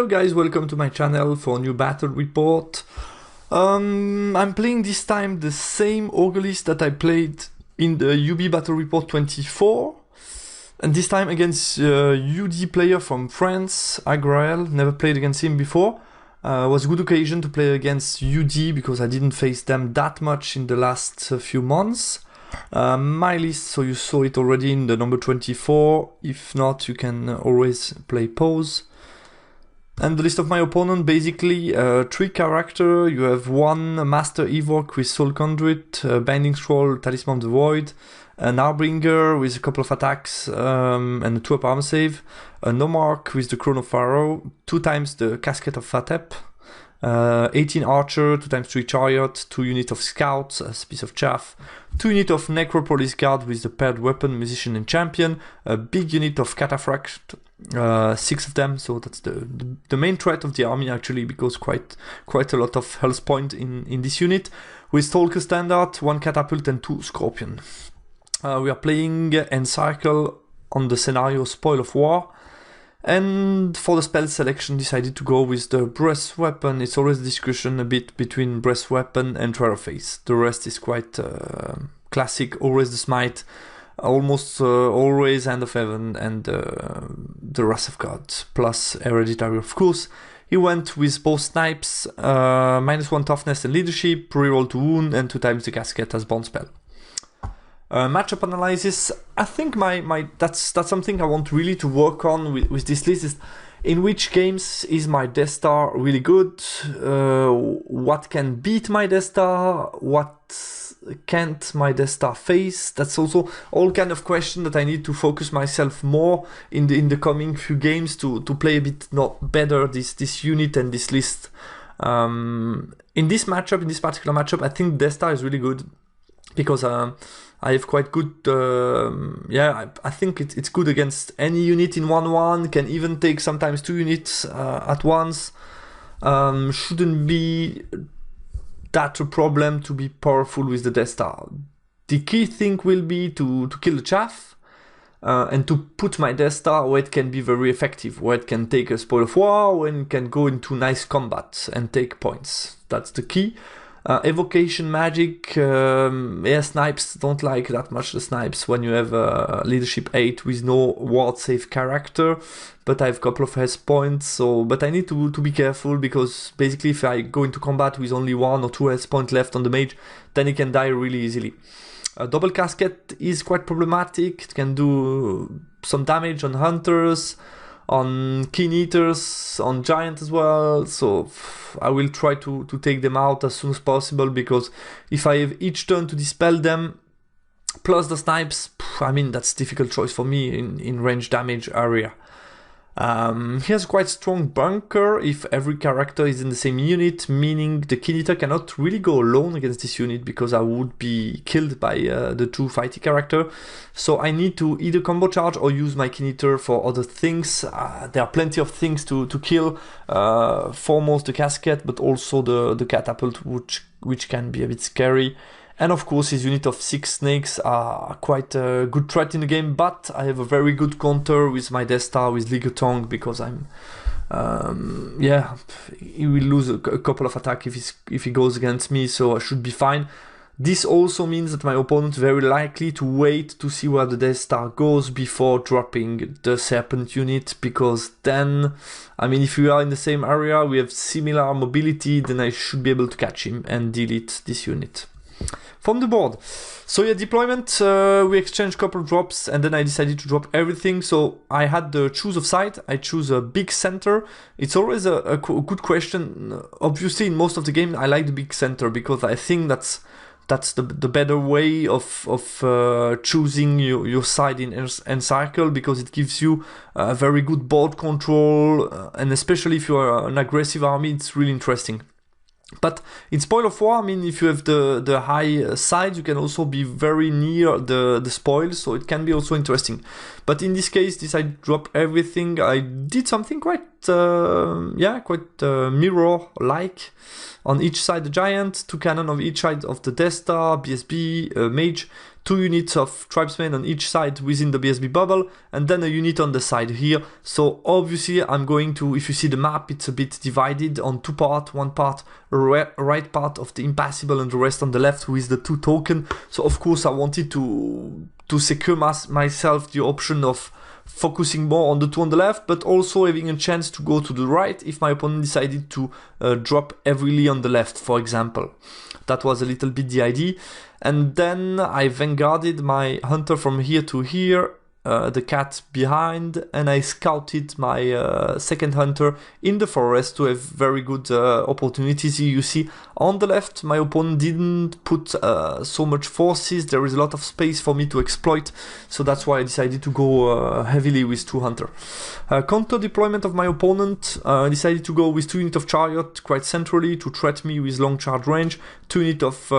Hello guys, welcome to my channel for a new battle report. I'm playing this time the same Ogre list that I played in the UB Battle Report 24. And this time against UD player from France, Agrael. Never played against him before. Was a good occasion to play against UD because I didn't face them that much in the last few months. My list, so you saw it already in the number 24. If not, you can always play pause. And the list of my opponent, basically 3 character. You have 1 Master Evoke with Soul Conduit, Binding Scroll, Talisman of the Void, an Harbinger with a couple of attacks and a 2-up armor save, a Nomarch with the Crown of Pharaoh, 2 times the Casket of Fatep, 18 Archer, 2 times 3 Chariot, 2 units of Scouts, a piece of chaff, 2 units of Necropolis Guard with the paired weapon, Musician and Champion, a big unit of Cataphract, 6 of them, so that's the main threat of the army actually, because quite a lot of health point in this unit, with Stalker Standard, 1 Catapult and 2 Scorpion. We are playing Encircle on the scenario Spoil of War, and for the spell selection decided to go with the Breast Weapon. It's always a discussion a bit between Breast Weapon and Terror Face. The rest is quite classic, always the Smite, almost always Hand of Heaven and the Wrath of God, plus Hereditary of course. He went with both snipes, -1 toughness and leadership, reroll to wound, and 2 times the casket as bond spell. Matchup analysis, I think that's something I want really to work on with this list, is in which games is my Death Star really good, what can beat my Death Star, what can't my Death Star face. That's also all kind of question that I need to focus myself more in the coming few games to play a bit not better this unit and this list. In this particular matchup, I think Death Star is really good because I have quite good, I think it's good against any unit in 1-1, can even take sometimes 2 units at once. Shouldn't be that a problem to be powerful with the Death Star. The key thing will be to kill the chaff and to put my Death Star where it can be very effective, where it can take a Spoil of War, when it can go into nice combat and take points. That's the key. Evocation magic, snipes don't like that much the snipes when you have leadership 8 with no ward safe character, but I have a couple of health points, but I need to be careful, because basically if I go into combat with only 1 or 2 health points left on the mage, then he can die really easily. Double casket is quite problematic. It can do some damage on hunters, on Keen Eaters, on Giant as well, so I will try to take them out as soon as possible, because if I have each turn to dispel them, plus the snipes, I mean, that's a difficult choice for me in range damage area. He has a quite strong bunker if every character is in the same unit, meaning the Keen Eater cannot really go alone against this unit, because I would be killed by the 2 fighty character. So I need to either combo charge or use my Keen Eater for other things. There are plenty of things to kill, foremost the casket, but also the catapult, which can be a bit scary. And of course his unit of 6 snakes are quite a good threat in the game, but I have a very good counter with my Death Star with Ligatong, because I'm he will lose a couple of attacks if he goes against me, so I should be fine. This also means that my opponent is very likely to wait to see where the Death Star goes before dropping the Serpent unit, because then, I mean, if we are in the same area, we have similar mobility, then I should be able to catch him and delete this unit from the board. So yeah, deployment, we exchanged a couple of drops, and then I decided to drop everything. So I had the choose of side. I choose a big center. It's always a good question. Obviously, in most of the game, I like the big center, because I think that's the better way of choosing your side in Encircle, because it gives you very good board control, and especially if you are an aggressive army, it's really interesting. But in Spoil of War, I mean, if you have the high side, you can also be very near the spoil, so it can be also interesting. But in this case, decided to drop everything. I did something quite mirror-like. On each side, the giant, 2 cannon on each side of the Death Star, BSB, mage, 2 units of tribesmen on each side within the BSB bubble, and then a unit on the side here. So obviously I'm going to, if you see the map, it's a bit divided on 2 parts, 1 part right part of the impassable and the rest on the left with the 2 token. So of course I wanted to secure myself the option of focusing more on the 2 on the left, but also having a chance to go to the right if my opponent decided to drop heavily on the left, for example. That was a little bit the idea. And then I vanguarded my hunter from here to here, the cat behind, and I scouted my second hunter in the forest to have very good opportunities. You see on the left my opponent didn't put so much forces. There is a lot of space for me to exploit, so that's why I decided to go heavily with 2 hunter. Counter deployment of my opponent, decided to go with 2 units of chariot quite centrally to threat me with long charge range, 2 units of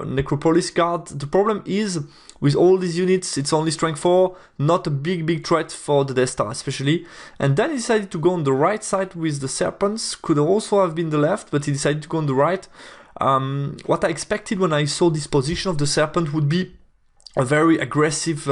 necropolis guard. The problem is, with all these units, it's only strength 4, not a big threat for the Death Star especially. And then he decided to go on the right side with the serpents. Could also have been the left, but he decided to go on the right. What I expected when I saw this position of the serpent would be a very aggressive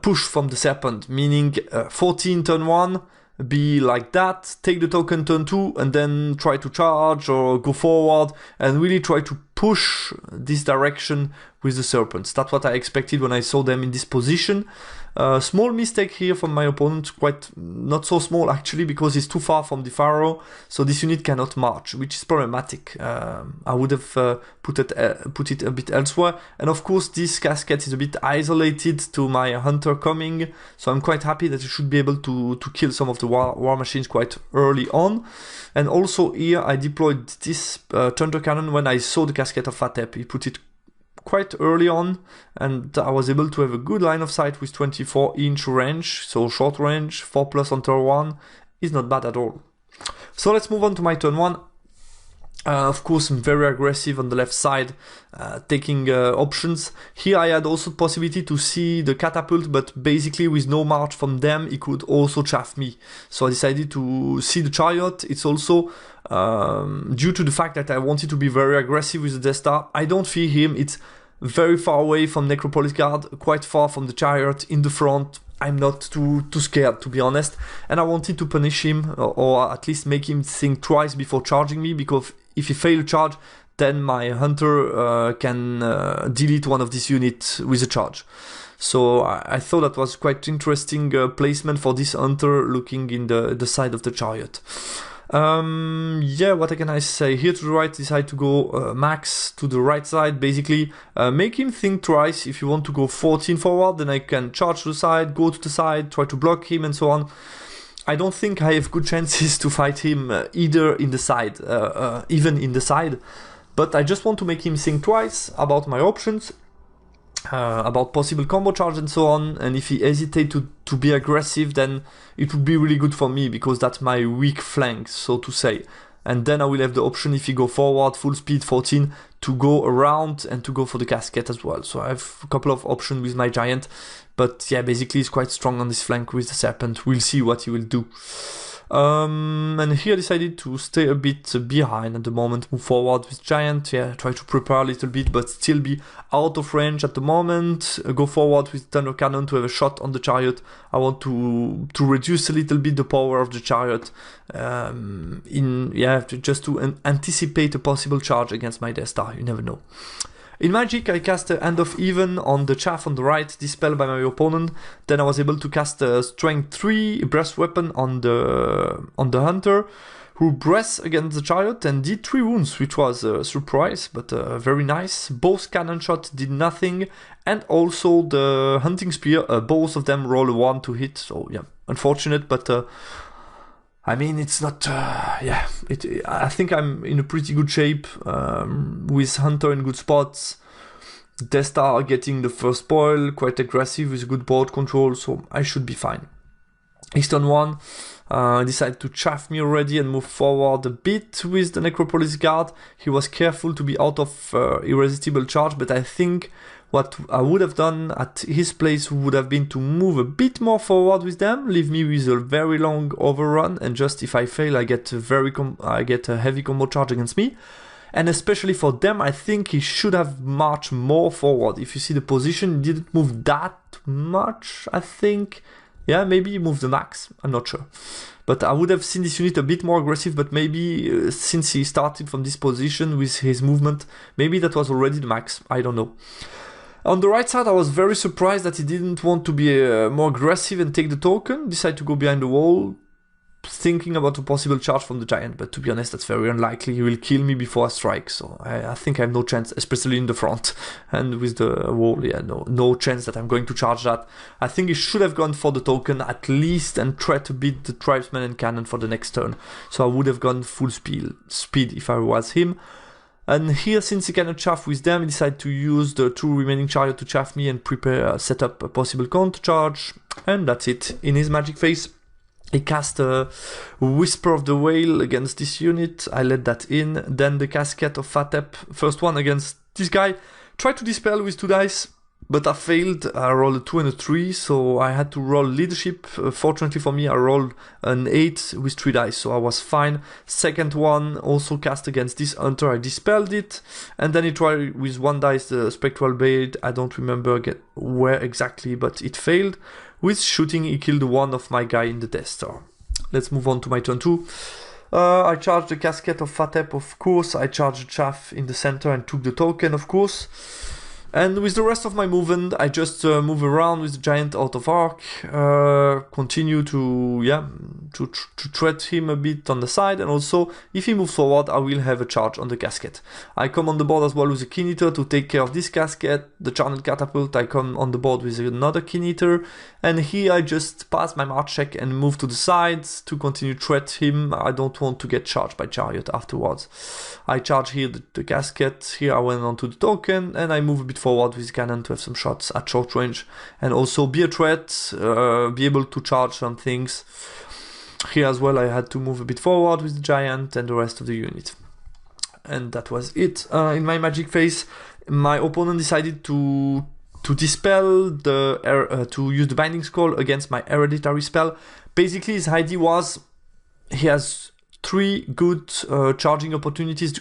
push from the serpent, meaning 14 turn 1, be like that, take the token turn 2, and then try to charge or go forward and really try to push this direction with the serpents. That's what I expected when I saw them in this position. Small mistake here from my opponent, quite not so small actually, because it's too far from the Pharaoh, so this unit cannot march, which is problematic. I would have put it a bit elsewhere, and of course this casket is a bit isolated to my hunter coming, so I'm quite happy that I should be able to kill some of the war machines quite early on. And also here I deployed this thunder cannon when I saw the casket of Fatep. He put it quite early on, and I was able to have a good line of sight with 24-inch range, so short range, 4+ on turn 1 is not bad at all. So let's move on to my turn 1. Of course, I'm very aggressive on the left side, taking options. Here I had also the possibility to see the catapult, but basically with no march from them, he could also chaff me. So I decided to see the chariot. It's also due to the fact that I wanted to be very aggressive with the Death Star. I don't fear him. It's very far away from Necropolis Guard, quite far from the chariot in the front. I'm not too scared, to be honest. And I wanted to punish him, or at least make him think twice before charging me, because if he fails to charge, then my hunter can delete one of these units with a charge. So I thought that was quite interesting placement for this hunter, looking in the side of the chariot. Yeah, what can I say? Here to the right, decide to go max to the right side, basically make him think twice. If you want to go 14 forward, then I can charge to the side, go to the side, try to block him and so on. I don't think I have good chances to fight him either in the side, even in the side, but I just want to make him think twice about my options, about possible combo charge and so on. And if he hesitates to be aggressive, then it would be really good for me, because that's my weak flank, so to say. And then I will have the option, if he go forward, full speed 14, to go around and to go for the casket as well. So I have a couple of options with my giant, but yeah, basically he's quite strong on this flank with the serpent. We'll see what he will do. And here I decided to stay a bit behind at the moment, move forward with giant, yeah, try to prepare a little bit, but still be out of range at the moment. Go forward with thunder cannon to have a shot on the chariot. I want to reduce a little bit the power of the chariot, just to anticipate a possible charge against my Death Star. You never know. In Magic, I cast a Hand of Even on the chaff on the right, dispelled by my opponent. Then I was able to cast a Strength 3 breast weapon on the hunter, who breathed against the chariot and did 3 wounds, which was a surprise, but very nice. Both cannon shots did nothing, and also the hunting spear, both of them roll a 1 to hit. So yeah, unfortunate, but I mean, it's not, I think I'm in a pretty good shape, with Hunter in good spots. Death Star getting the first spoil, quite aggressive with good board control, so I should be fine. His turn 1, decided to chaff me already and move forward a bit with the Necropolis Guard. He was careful to be out of irresistible charge, but I think What I would have done at his place would have been to move a bit more forward with them, leave me with a very long overrun, and just if I fail, I get a heavy combo charge against me. And especially for them, I think he should have marched more forward. If you see the position, he didn't move that much, I think. Yeah, maybe he moved the max, I'm not sure. But I would have seen this unit a bit more aggressive, but maybe since he started from this position with his movement, maybe that was already the max, I don't know. On the right side, I was very surprised that he didn't want to be more aggressive and take the token, decided to go behind the wall, thinking about a possible charge from the giant, but to be honest, that's very unlikely. He will kill me before I strike, so I think I have no chance, especially in the front. And with the wall, yeah, no chance that I'm going to charge that. I think he should have gone for the token at least and tried to beat the tribesman and cannon for the next turn. So I would have gone full speed if I was him. And here, since he cannot chaff with them, he decided to use the 2 remaining chariot to chaff me and set up a possible counter charge. And that's it. In his magic phase, he cast a Whisper of the Whale against this unit. I let that in. Then the Casket of Fatep, first one against this guy. Tried to dispel with 2 dice, but I failed. I rolled a 2 and a 3, so I had to roll leadership. Fortunately for me, I rolled an 8 with 3 dice, so I was fine. Second one, also cast against this hunter. I dispelled it. And then he tried with 1 dice the Spectral Blade. I don't remember where exactly, but it failed. With shooting, he killed one of my guy in the Death Star. Let's move on to my turn 2. I charged the Casket of Fatep, of course. I charged the Chaff in the center and took the token, of course. And with the rest of my movement, I just move around with the giant out of arc, continue to tread him a bit on the side, and also, if he moves forward, I will have a charge on the casket. I come on the board as well with a Keen Eater to take care of this casket, the Channel Catapult. I come on the board with another Keen Eater, and here I just pass my march check and move to the sides to continue tread him. I don't want to get charged by chariot afterwards. I charge here the casket, here I went on to the token, and I move a bit forward with cannon to have some shots at short range and also be a threat, be able to charge some things. Here as well I had to move a bit forward with the giant and the rest of the unit. And that was it. In my magic phase, my opponent decided to dispel to use the Binding Scroll against my hereditary spell. Basically his idea was he has 3 good charging opportunities,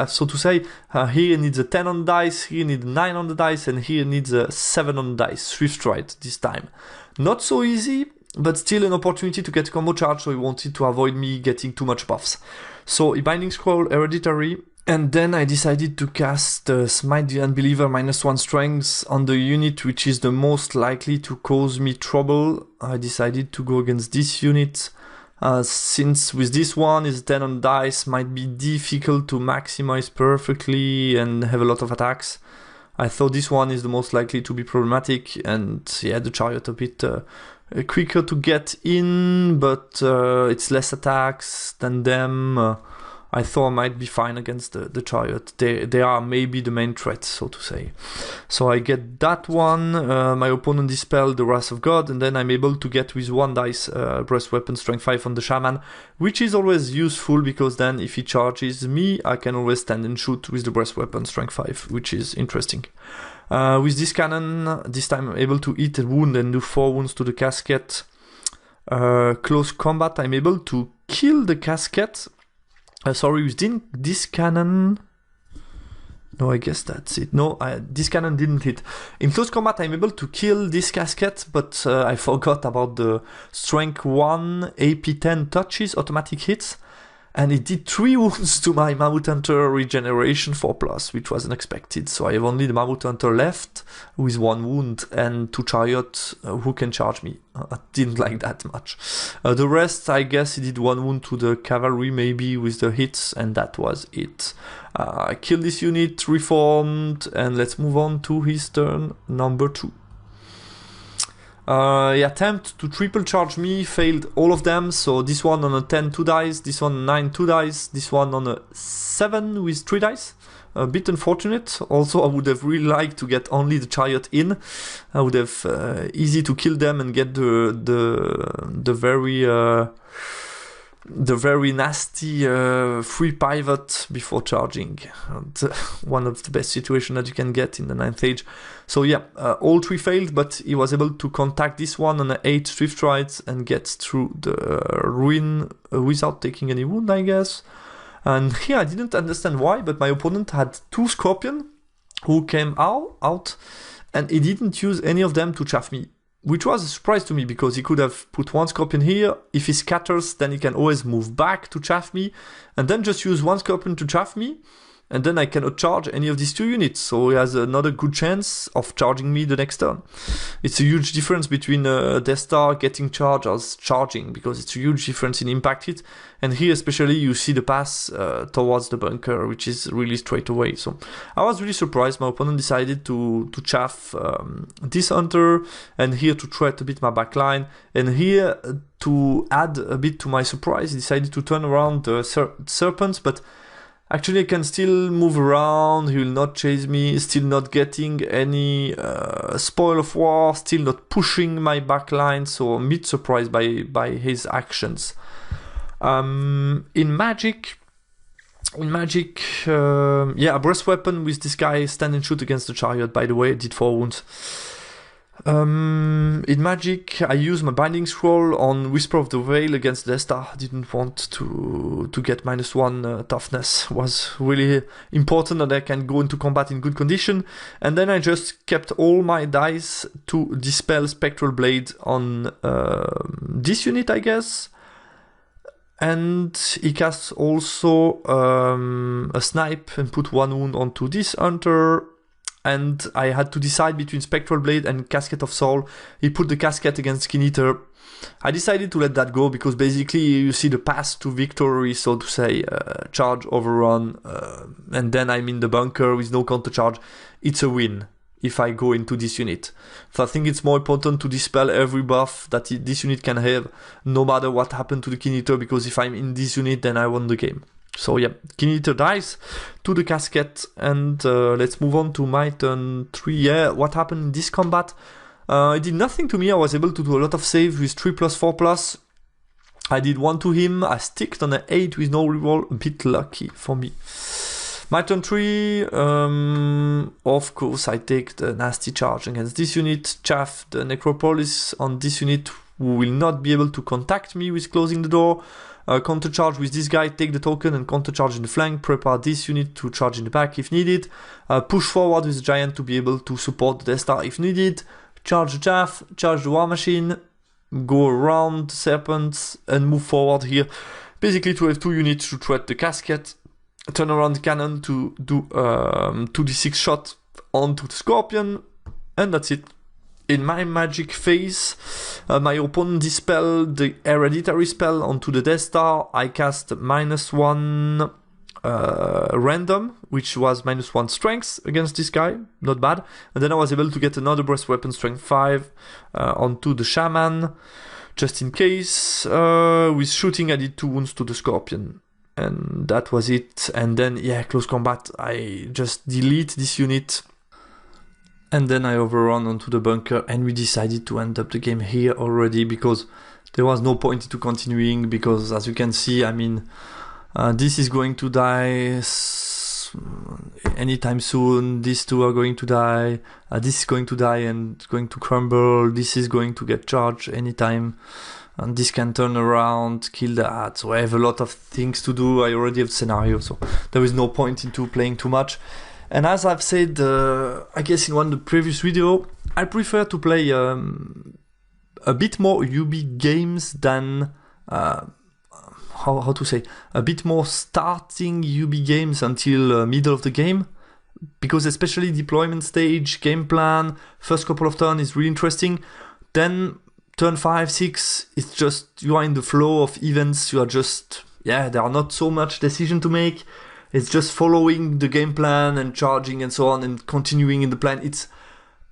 so to say. Here he needs a 10 on the dice, here he needs a 9 on the dice, and here he needs a 7 on the dice, Swift Stride this time. Not so easy, but still an opportunity to get a combo charge, so he wanted to avoid me getting too much buffs. So a Binding Scroll, Hereditary, and then I decided to cast Smite the Unbeliever -1 strength on the unit which is the most likely to cause me trouble. I decided to go against this unit. Since with this one is 10 on dice, might be difficult to maximize perfectly and have a lot of attacks. I thought this one is the most likely to be problematic, and yeah, the chariot a bit quicker to get in, but it's less attacks than them. I thought I might be fine against the chariot. They are maybe the main threat, so to say. So I get that one. My opponent dispelled the Wrath of God, and then I'm able to get with 1 dice breast weapon strength 5 on the shaman, which is always useful because then if he charges me, I can always stand and shoot with the breast weapon strength 5, which is interesting. With this cannon, this time I'm able to hit a wound and do 4 wounds to the casket. Close combat, I'm able to kill the casket. With this cannon... No, I guess that's it. No, this cannon didn't hit. In close combat, I'm able to kill this casket, but I forgot about the Strength 1 AP 10 touches, automatic hits. And it did 3 wounds to my Mammoth Hunter Regeneration 4+, which was unexpected. So I have only the Mammoth Hunter left with 1 wound and 2 chariots who can charge me. I didn't like that much. The rest, I guess he did 1 wound to the cavalry maybe with the hits, and that was it. I killed this unit, reformed, and let's move on to his turn number 2. He attempted to triple charge me, failed all of them, so this one on a 10 2 dice, this one on a 9 2 dice, this one on a 7 with 3 dice. A bit unfortunate. Also, I would have really liked to get only the chariot in. I would have easy to kill them and get the very the very nasty free pivot before charging. And, one of the best situations that you can get in the 9th age. So yeah, all 3 failed, but he was able to contact this one on the 8 Swift Rides and get through the ruin without taking any wound, I guess. And here I didn't understand why, but my opponent had 2 Scorpion who came out and he didn't use any of them to chaff me, which was a surprise to me because he could have put 1 Scorpion here. If he scatters, then he can always move back to chaff me and then just use 1 Scorpion to chaff me. And then I cannot charge any of these 2 units, so he has another good chance of charging me the next turn. It's a huge difference between Death Star getting charged as charging, because it's a huge difference in impact hit. And here especially you see the pass towards the bunker, which is really straight away. So I was really surprised. My opponent decided to chaff this Hunter, and here to threat a bit my backline. And here to add a bit to my surprise, he decided to turn around the Serpents, but actually I can still move around, he will not chase me, still not getting any spoil of war, still not pushing my backline, so I'm a bit surprised by his actions. In Magic, yeah, a breast weapon with this guy stand and shoot against the chariot, by the way, I did 4 wounds. In Magic, I use my Binding Scroll on Whisper of the Veil against Death Star. I didn't want to get -1 toughness. It was really important that I can go into combat in good condition. And then I just kept all my dice to dispel Spectral Blade on this unit, I guess. And he casts also a snipe and put 1 wound onto this Hunter. And I had to decide between Spectral Blade and Casket of Soul. He put the Casket against Skin Eater. I decided to let that go because basically you see the path to victory, so to say, charge, overrun, and then I'm in the bunker with no counter charge. It's a win if I go into this unit. So I think it's more important to dispel every buff that this unit can have, no matter what happened to the Skin Eater, because if I'm in this unit, then I won the game. So yeah, Skin Eater dies to the Casket, and let's move on to my turn 3. Yeah, what happened in this combat? It did nothing to me. I was able to do a lot of save with 3+4+. I did 1 to him. I sticked on an 8 with no reroll. A bit lucky for me. My turn 3, of course, I take the nasty charge against this unit. Chaff the Necropolis on this unit, who will not be able to contact me with closing the door. Counter charge with this guy, take the token and counter charge in the flank, prepare this unit to charge in the back if needed, push forward with the giant to be able to support the Death Star if needed, charge the Chaff, charge the War Machine, go around the Serpents and move forward here, basically to have 2 units to threat the Casket, turn around the cannon to do 2d6 shot onto the Scorpion, and that's it. In my Magic phase, my opponent dispelled the hereditary spell onto the Death Star. I cast -1 random, which was -1 strength against this guy, not bad. And then I was able to get another breast weapon, strength 5, onto the Shaman, just in case. With shooting, I did 2 wounds to the Scorpion. And that was it. And then, yeah, close combat, I just delete this unit. And then I overrun onto the bunker, and we decided to end up the game here already because there was no point into continuing, because as you can see, I mean, this is going to die anytime soon, these 2 are going to die, this is going to die and going to crumble, this is going to get charged anytime, and this can turn around, kill that. So I have a lot of things to do. I already have scenario, so there is no point into playing too much. And as I've said, I guess in one of the previous video, I prefer to play a bit more UB games than, how to say, a bit more starting UB games until middle of the game. Because especially deployment stage, game plan, first couple of turns is really interesting. Then turn 5, 6, it's just, you are in the flow of events, you are just, yeah, there are not so much decision to make. It's just following the game plan and charging and so on and continuing in the plan. It's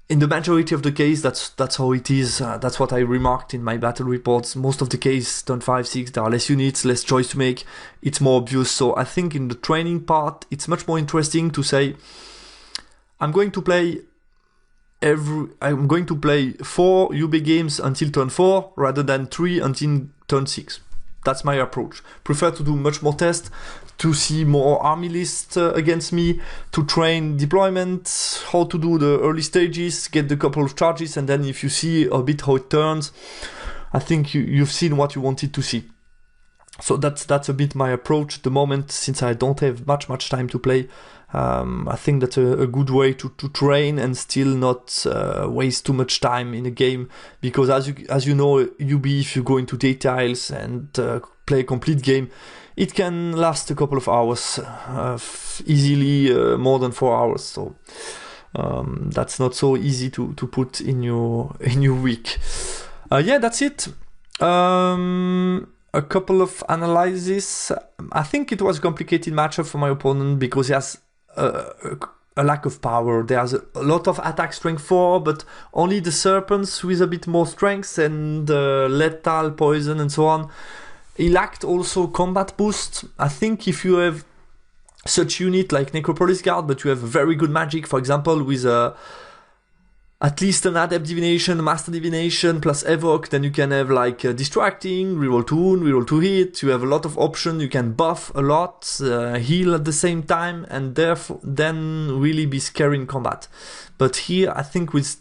in the majority of the case, that's how it is. That's what I remarked in my battle reports. Most of the case, turn 5, 6, there are less units, less choice to make. It's more obvious. So I think in the training part, it's much more interesting to say, I'm going to play 4 UB games until turn 4 rather than 3 until turn 6. that's my approach. Prefer to do much more tests, to see more army lists against me, to train deployment, how to do the early stages, get the couple of charges, and then if you see a bit how it turns, I think you've seen what you wanted to see. So that's a bit my approach at the moment, since I don't have much time to play. I think that's a good way to train and still not waste too much time in a game, because as you know, UB, if you go into details and play a complete game, it can last a couple of hours, easily more than 4 hours. So that's not so easy to put in your week. Yeah, that's it. A couple of analyses. I think it was a complicated matchup for my opponent because he has a lack of power. There's a lot of attack strength 4, but only the serpents with a bit more strength and lethal, poison, and so on. He lacked also combat boost. I think if you have such unit like Necropolis Guard, but you have very good magic, for example, with at least an Adept Divination, Master Divination plus Evoke, then you can have like Distracting, reroll 2 wound, reroll 2 hit. You have a lot of options. You can buff a lot, heal at the same time, and therefore then really be scary in combat. But here, I think with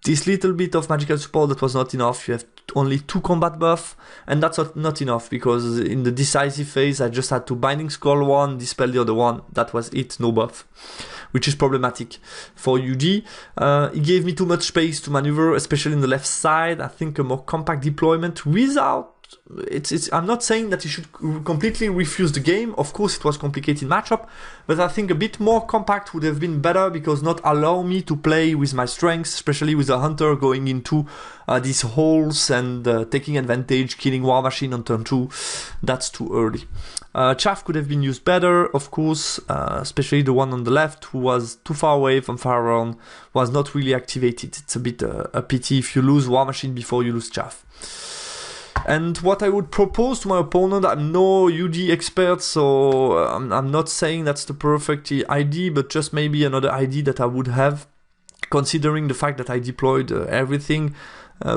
this little bit of magical support, that was not enough. You have only 2 combat buff, and that's not enough, because in the decisive phase, I just had to Binding Scroll 1, Dispel the other one. That was it, no buff, which is problematic for UD. It gave me too much space to maneuver, especially in the left side. I think a more compact deployment without... I'm not saying that you should completely refuse the game. Of course, it was a complicated matchup, but I think a bit more compact would have been better, because not allow me to play with my strengths, especially with the Hunter going into these holes and taking advantage, killing War Machine on turn 2. That's too early. Chaff could have been used better, of course, especially the one on the left, who was too far away from Pharaon, was not really activated. It's a bit a pity if you lose War Machine before you lose Chaff. And what I would propose to my opponent, I'm no UD expert, so I'm not saying that's the perfect ID, but just maybe another ID that I would have, considering the fact that I deployed everything.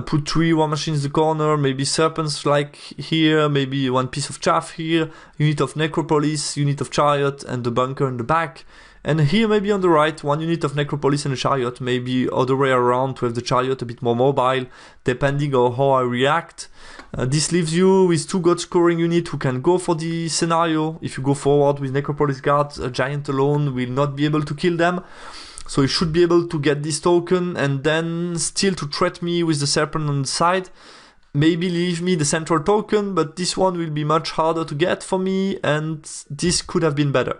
Put 3 War Machines in the corner, maybe Serpents like here, maybe 1 piece of Chaff here, unit of Necropolis, unit of Chariot, and the bunker in the back. And here maybe on the right, 1 unit of Necropolis and a Chariot, maybe other way around to have the Chariot a bit more mobile, depending on how I react. This leaves you with 2 God scoring unit who can go for the scenario. If you go forward with Necropolis Guard, a Giant alone will not be able to kill them. So you should be able to get this token and then still to threat me with the Serpent on the side. Maybe leave me the central token, but this one will be much harder to get for me, and this could have been better.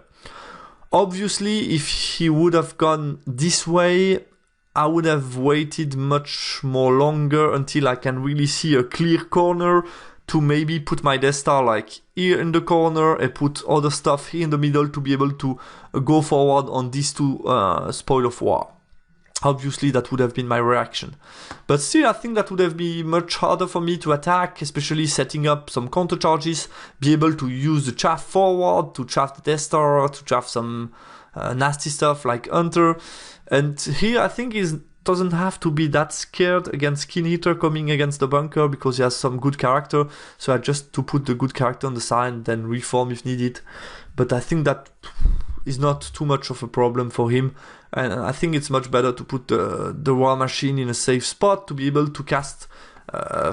Obviously, if he would have gone this way, I would have waited much more longer until I can really see a clear corner to maybe put my Death Star like here in the corner and put other stuff here in the middle to be able to go forward on these 2 Spoil of War. Obviously, that would have been my reaction. But still, I think that would have been much harder for me to attack, especially setting up some counter charges, be able to use the Chaff forward, to chaff the Death Star, to chaff some nasty stuff like Hunter. And here, I think he doesn't have to be that scared against Skin Eater coming against the bunker, because he has some good character. So I just to put the good character on the side and then reform if needed. But I think that is not too much of a problem for him. And I think it's much better to put the War Machine in a safe spot to be able to cast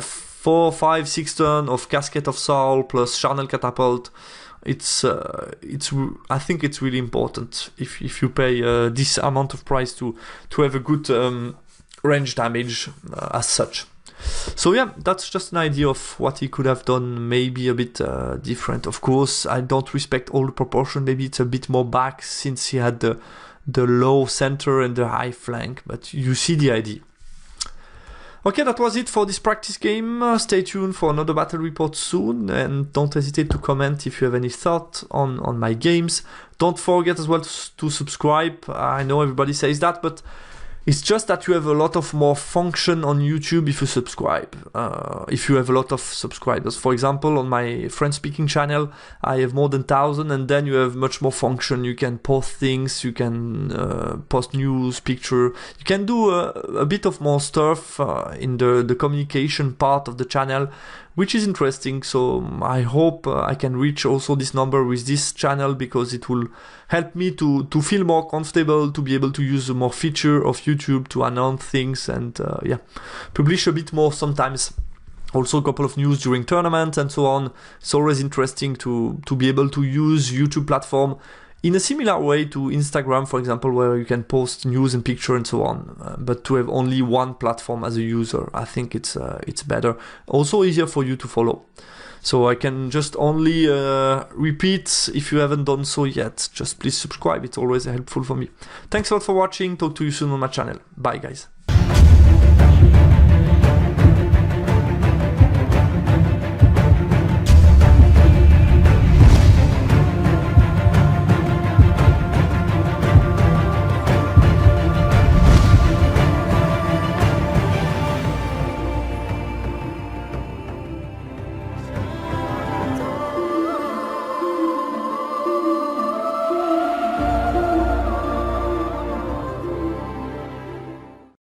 4, 5, 6 turns of Casket of Soul plus Charnel Catapult. I think it's really important if you pay this amount of price to have a good range damage as such. So yeah, that's just an idea of what he could have done, maybe a bit different. Of course, I don't respect all the proportion. Maybe it's a bit more back since he had the low center and the high flank, but you see the idea. Okay, that was it for this practice game. Stay tuned for another battle report soon, and don't hesitate to comment if you have any thought on my games. Don't forget as well to subscribe. I know everybody says that, but it's just that you have a lot of more function on YouTube if you subscribe, if you have a lot of subscribers. For example, on my French-speaking channel, I have more than 1,000, and then you have much more function. You can post things, you can post news, picture. You can do a bit of more stuff in the communication part of the channel, which is interesting. So I hope I can reach also this number with this channel, because it will help me to feel more comfortable, to be able to use more feature of YouTube to announce things, and yeah, publish a bit more sometimes. Also a couple of news during tournaments and so on. It's always interesting to be able to use YouTube platform in a similar way to Instagram, for example, where you can post news and picture and so on. But to have only one platform as a user, I think it's better. Also easier for you to follow. So I can just only repeat, if you haven't done so yet, just please subscribe. It's always helpful for me. Thanks a lot for watching. Talk to you soon on my channel. Bye, guys.